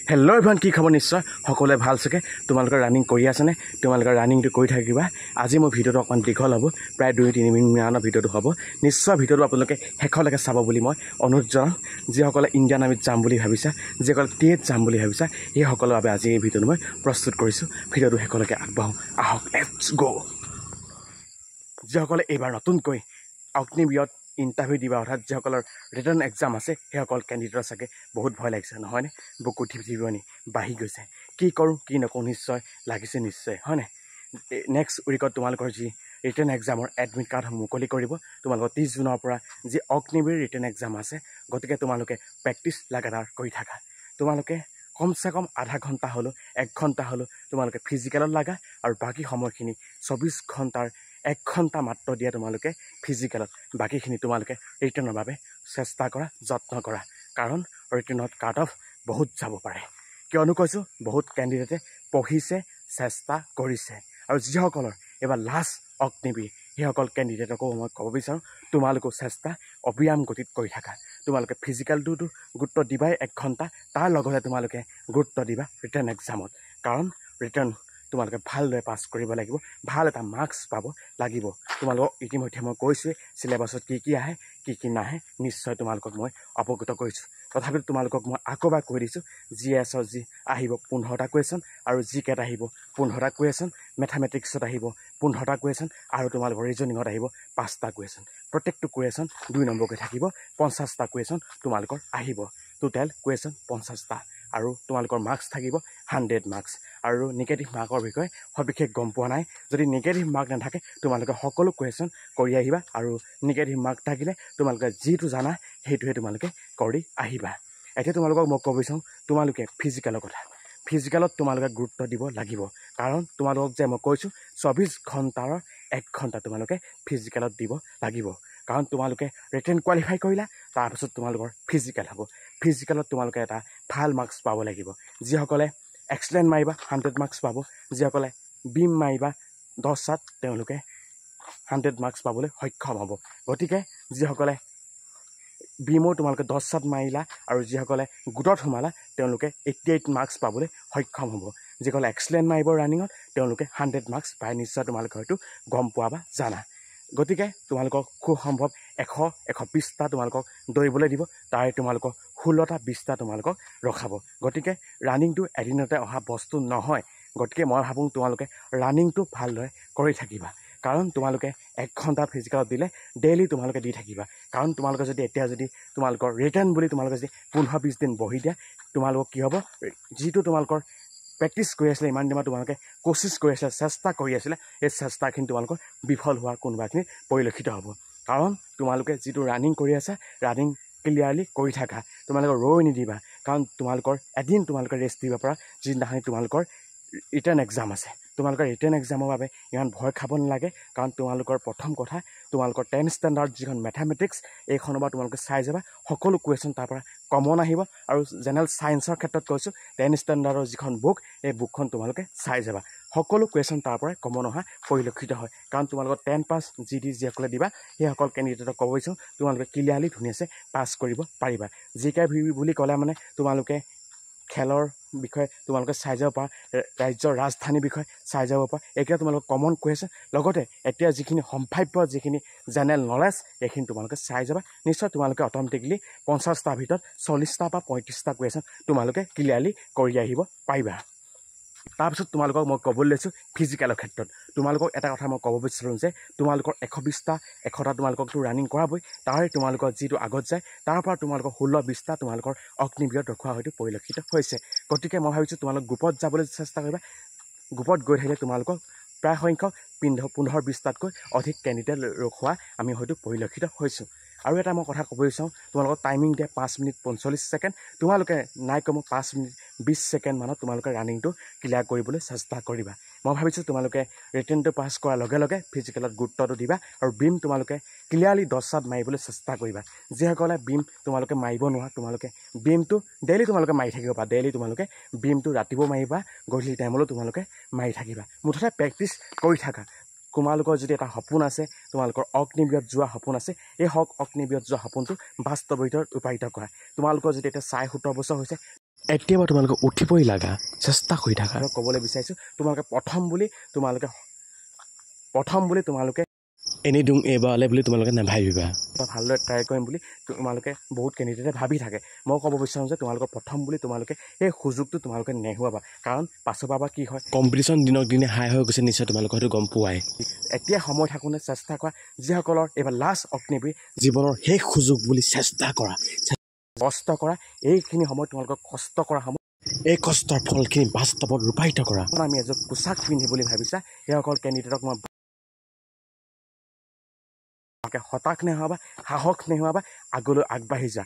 Hello' everyone, কি খবৰ? নিশ্চয় সকলোৱে ভাল চাগে। তোমালোকে ৰানিং কৰি আছেনে? তোমালোকে ৰানিংটো কৰি থাকিবা। আজি মোৰ ভিডিঅ'টো অকণমান দীঘল হ'ব, প্ৰায় 2-3 মিনিটমানৰ ভিডিঅ'টো হ'ব। নিশ্চয় ভিডিঅ'টো আপোনালোকে শেষলৈকে চাব বুলি মই অনুৰোধ জনাওঁ। যিসকলে ইণ্ডিয়ান আৰ্মিত যাম বুলি ভাবিছা, যিসকলে টিএত যাম বুলি ভাবিছা, সেইসকলৰ বাবে আজি এই ভিডিঅ'টো মই প্ৰস্তুত কৰিছোঁ। ভিডিঅ'টো শেষলৈকে আগবাঢ়োঁ, আহক, লেটছ গ'। যিসকলে এইবাৰ নতুনকৈ অগ্নিবীৰত ইণ্টাৰভিউ দিবা, অৰ্থাৎ যিসকলৰ ৰিটাৰ্ণ এক্সাম আছে, সেইসকল কেণ্ডিডেটৰ চাগে বহুত ভয় লাগিছে, নহয়নে? বুকু টিপনি বাঢ়ি গৈছে, কি কৰোঁ কি নকৰোঁ নিশ্চয় লাগিছে, নিশ্চয় হয়নে? নেক্সট উইকত তোমালোকৰ যি ৰিটাৰ্ণ এক্সামৰ এডমিট কাৰ্ড মুকলি কৰিব। তোমালোকৰ 30 জুনৰ পৰা যি অগ্নিবীৰ ৰিটাৰ্ণ এক্সাম আছে, গতিকে তোমালোকে প্ৰেক্টিচ লাগাতাৰ কৰি থাকা। তোমালোকে কমচে কম আধা ঘণ্টা হ'লেও 1 ঘণ্টা হ'লেও তোমালোকে ফিজিকেলত লাগা, আৰু বাকী সময়খিনি 24 ঘণ্টাৰ 1 ঘণ্টা মাত্ৰ দিয়া তোমালোকে ফিজিকেলত। বাকীখিনি তোমালোকে ৰিটাৰ্ণৰ বাবে চেষ্টা কৰা, যত্ন কৰা, কাৰণ ৰিটাৰ্ণত কাট অফ বহুত যাব পাৰে। কিয়নো কৈছোঁ, বহুত কেণ্ডিডেটে পঢ়িছে, চেষ্টা কৰিছে, আৰু যিসকলৰ এইবাৰ লাষ্ট অগ্নিবীৰ, সেইসকল কেণ্ডিডেটকো মই ক'ব বিচাৰোঁ, তোমালোকেও চেষ্টা অবিৰাম গতিত কৰি থাকা। তোমালোকে ফিজিকেলটোতো গুৰুত্ব দিবাই 1 ঘণ্টা, তাৰ লগতে তোমালোকে গুৰুত্ব দিবা ৰিটাৰ্ণ এক্সামত, কাৰণ ৰিটাৰ্ণ তোমালোকে ভালদৰে পাছ কৰিব লাগিব, ভাল এটা মাৰ্কছ পাব লাগিব। তোমালোকক ইতিমধ্যে মই কৈছোঁৱেই চিলেবাছত কি কি আহে, কি কি নাহে, নিশ্চয় তোমালোকক মই অৱগত কৰিছোঁ। তথাপিতো তোমালোকক মই আকৌ এবাৰ কৈ দিছোঁ, GSৰ যি আহিব 15টা কুৱেশ্যন, আৰু GKত আহিব 15টা কুৱেশ্যন, মেথামেটিক্সত আহিব 15টা কুৱেশ্যন, আৰু তোমালোকৰ ৰিজনিঙত আহিব 5টা কুৱেশ্যন। প্ৰত্যেকটো কুৱেশ্যন 2 নম্বৰকৈ থাকিব, 50টা কুৱেশ্যন তোমালোকৰ আহিব। টোটেল কুৱেশ্যন 50টা, আৰু তোমালোকৰ মাৰ্কছ থাকিব 100 মাৰ্কছ। আৰু নিগেটিভ মাৰ্কৰ বিষয়ে সবিশেষ গম পোৱা নাই। যদি নিগেটিভ মাৰ্ক নাথাকে, তোমালোকে সকলো কুৱেশ্যন কৰি আহিবা, আৰু নিগেটিভ মাৰ্ক থাকিলে তোমালোকে যিটো জানা সেইটোহে তোমালোকে কৰি আহিবা। এতিয়া তোমালোকক মই ক'ব বিচাৰোঁ, তোমালোকে ফিজিকেলৰ কথা। ফিজিকেলত তোমালোকে গুৰুত্ব দিব লাগিব, কাৰণ তোমালোকক যে মই কৈছোঁ 24 ঘণ্টাৰ 1 ঘণ্টা তোমালোকে ফিজিকেলত দিব লাগিব। কাৰণ তোমালোকে ৰিটেন কোৱালিফাই কৰিলা, তাৰপিছত তোমালোকৰ ফিজিকেল হ'ব। ফিজিকেলত তোমালোকে এটা ভাল মাৰ্কছ পাব লাগিব। যিসকলে এক্সেলেণ্ট মাৰিবা 100 মাৰ্কছ পাব, যিসকলে বিম মাৰিবা 10টাত, তেওঁলোকে 100 মাৰ্কছ পাবলৈ সক্ষম হ'ব। গতিকে যিসকলে বিমো তোমালোকে 10টাত মাৰিলা, আৰু যিসকলে গোটত সোমালা, তেওঁলোকে 88 মাৰ্কছ পাবলৈ সক্ষম হ'ব। যিসকলে এক্সেলেণ্ট মাৰিব ৰানিঙত, তেওঁলোকে 100 মাৰ্কছ পায়, নিশ্চয় তোমালোকে হয়তো গম পোৱা বা জানা। গতিকে তোমালোকক খুব সম্ভৱ 100-120টা তোমালোকক দৌৰিবলৈ দিব, তাৰে তোমালোকক 16টা 20টা তোমালোকক ৰখাব। গতিকে ৰানিংটো এদিনতে অহা বস্তু নহয়। গতিকে মই ভাবোঁ তোমালোকে ৰানিংটো ভালদৰে কৰি থাকিবা, কাৰণ তোমালোকে 1 ঘণ্টা ফিজিকেলত দিলে ডেইলি তোমালোকে দি থাকিবা। কাৰণ তোমালোকে যদি এতিয়া যদি তোমালোকৰ ৰিটাৰ্ণ বুলি তোমালোকে যদি 15-20 দিন বহি দিয়া, তোমালোকক কি হ'ব, যিটো তোমালোকৰ প্ৰেক্টিছ কৰি আছিলে, ইমান দিনত তোমালোকে কোচিছ কৰি আছিলে, চেষ্টা কৰি আছিলে, এই চেষ্টাখিনি তোমালোকৰ বিফল হোৱা কোনোবাখিনি পৰিলক্ষিত হ'ব। কাৰণ তোমালোকে যিটো ৰানিং কৰি আছা, ৰানিং ক্লিয়াৰলি কৰি থাকা, তোমালোকে ৰৈ নিদিবা। কাৰণ তোমালোকৰ এদিন তোমালোকে ৰেষ্ট দিব পৰা, যিদিনাখনি তোমালোকৰ ৰিটাৰ্ণ এক্সাম আছে। তোমালোকৰ ৰিটাৰ্ণ এক্সামৰ বাবে ইমান ভয় খাব নালাগে, কাৰণ তোমালোকৰ প্ৰথম কথা, তোমালোকৰ 10 ষ্টেণ্ডাৰ্ড যিখন মেথামেটিক্স, এইখনৰ পৰা তোমালোকে চাই যাবা, সকলো কুৱেশ্যন তাৰ পৰা কমন আহিব। আৰু জেনেৰেল ছায়েন্সৰ ক্ষেত্ৰত কৈছোঁ, 10 ষ্টেণ্ডাৰ্ডৰ যিখন বুক, এই বুকখন তোমালোকে চাই যাবা, সকলো কুৱেশ্যন তাৰ পৰাই কমন অহা পৰিলক্ষিত হয়। কাৰণ তোমালোকৰ 10 পাছ যিসকলে দিবা, সেইসকল কেণ্ডিডেটক ক'ব বিচাৰোঁ, তোমালোকে ক্লিয়াৰলি ধুনীয়াছে পাছ কৰিব পাৰিবা। জিকে বুলি ক'লে মানে তোমালোকে খেলৰ বিষয়ে তোমালোকে চাই যাব পাৰা, ৰাজ্যৰ ৰাজধানীৰ বিষয়ে চাই যাব পাৰা, এইকেইটা তোমালোকৰ কমন কুৱেশ্যন। লগতে এতিয়া যিখিনি সম্ভাৱ্য যিখিনি জেনেৰেল নলেজ, এইখিনি তোমালোকে চাই যাবা, নিশ্চয় তোমালোকে অট'মেটিকলি 50টাৰ ভিতৰত 40টা বা 35টা কুৱেশ্যন তোমালোকে ক্লিয়াৰলি কৰি আহিব পাৰিবা। তাৰপিছত তোমালোকক মই ক'বলৈ লৈছোঁ ফিজিকেলৰ ক্ষেত্ৰত। তোমালোকক এটা কথা মই ক'ব বিচাৰোঁ যে তোমালোকৰ 100টা তোমালোককতো ৰানিং কৰাবই, তাৰে তোমালোকৰ যিটো আগত যায়, তাৰ পৰা তোমালোকৰ 16-20টা তোমালোকৰ অগ্নিবীৰত ৰখোৱা হয়তো পৰিলক্ষিত হৈছে। গতিকে মই ভাবিছোঁ তোমালোক গ্ৰুপত যাবলৈ চেষ্টা কৰিবা। গ্ৰুপত গৈ থাকিলে তোমালোকক প্ৰায় সংখ্যক 15-20টাতকৈ অধিক কেণ্ডিডেট ৰখোৱা আমি হয়তো পৰিলক্ষিত হৈছোঁ। আৰু এটা মই কথা ক'ব বিচাৰোঁ, তোমালোকক টাইমিং দিয়ে 5 মিনিট 45 ছেকেণ্ড। তোমালোকে নাই কমেও 5 মিনিট 20 ছেকেণ্ডমানত তোমালোকে ৰানিংটো ক্লিয়াৰ কৰিবলৈ চেষ্টা কৰিবা। মই ভাবিছোঁ তোমালোকে ৰিটেনটো পাছ কৰাৰ লগে লগে ফিজিকেলত গুৰুত্বটো দিবা, আৰু বিম তোমালোকে ক্লিয়াৰলি 10টাত মাৰিবলৈ চেষ্টা কৰিবা। যিসকলে বিম তোমালোকে মাৰিব নোৱাৰা, তোমালোকে বিমটো ডেইলি তোমালোকে মাৰি থাকিব পাৰা। ডেইলি তোমালোকে বিমটো ৰাতিপুৱা মাৰিবা, গধূলি টাইমলৈও তোমালোকে মাৰি থাকিবা। মুঠতে প্ৰেক্টিছ কৰি থাকা। তোমালোকৰ যদি এটা সপোন আছে, তোমালোকৰ অগ্নিবীৰত যোৱা সপোন আছে, এই অগ্নিবীৰত যোৱা সপোনটো বাস্তৱিকত ৰূপায়িত কৰা। তোমালোকৰ যদি এতিয়া 17 বছৰ হৈছে, এতিয়া মই তোমালোকে উঠিবই লাগা চেষ্টা কৰি থাকা আৰু ক'বলৈ বিচাৰিছোঁ তোমালোকে প্ৰথম বুলি তোমালোকে এনেই দিওঁ এইবাৰলৈ বুলি তোমালোকে নাভাবিবা ভালদৰে ট্ৰাই কৰিম বুলি তোমালোকে বহুত কেণ্ডিডেটে ভাবি থাকে মই ক'ব বিচাৰোঁ যে তোমালোকৰ প্ৰথম বুলি তোমালোকে এই সুযোগটো তোমালোকে নেহেৰুৱাবা কাৰণ পাছৰ পৰা কি হয় কম্পিটিশ্যন দিনক দিনে হাই হৈ গৈছে নিশ্চয় তোমালোকে হয়তো গম পোৱাই এতিয়া সময় থাকোঁতে চেষ্টা কৰা যিসকলৰ এইবাৰ লাষ্ট অগ্নিবীৰ জীৱনৰ শেষ সুযোগ বুলি চেষ্টা কৰা কষ্ট কৰা এইখিনি সময় তোমালোকৰ কষ্ট কৰা সময় এই কষ্টৰ ফলখিনি বাস্তৱত ৰূপায়িত কৰা আমি এযোৰ পোচাক পিন্ধি বুলি ভাবিছা সেইসকল কেণ্ডিডেটক মই হতাশ নেহোৱাবা সাহস নেহোৱাবা আগলৈ আগবাঢ়ি যা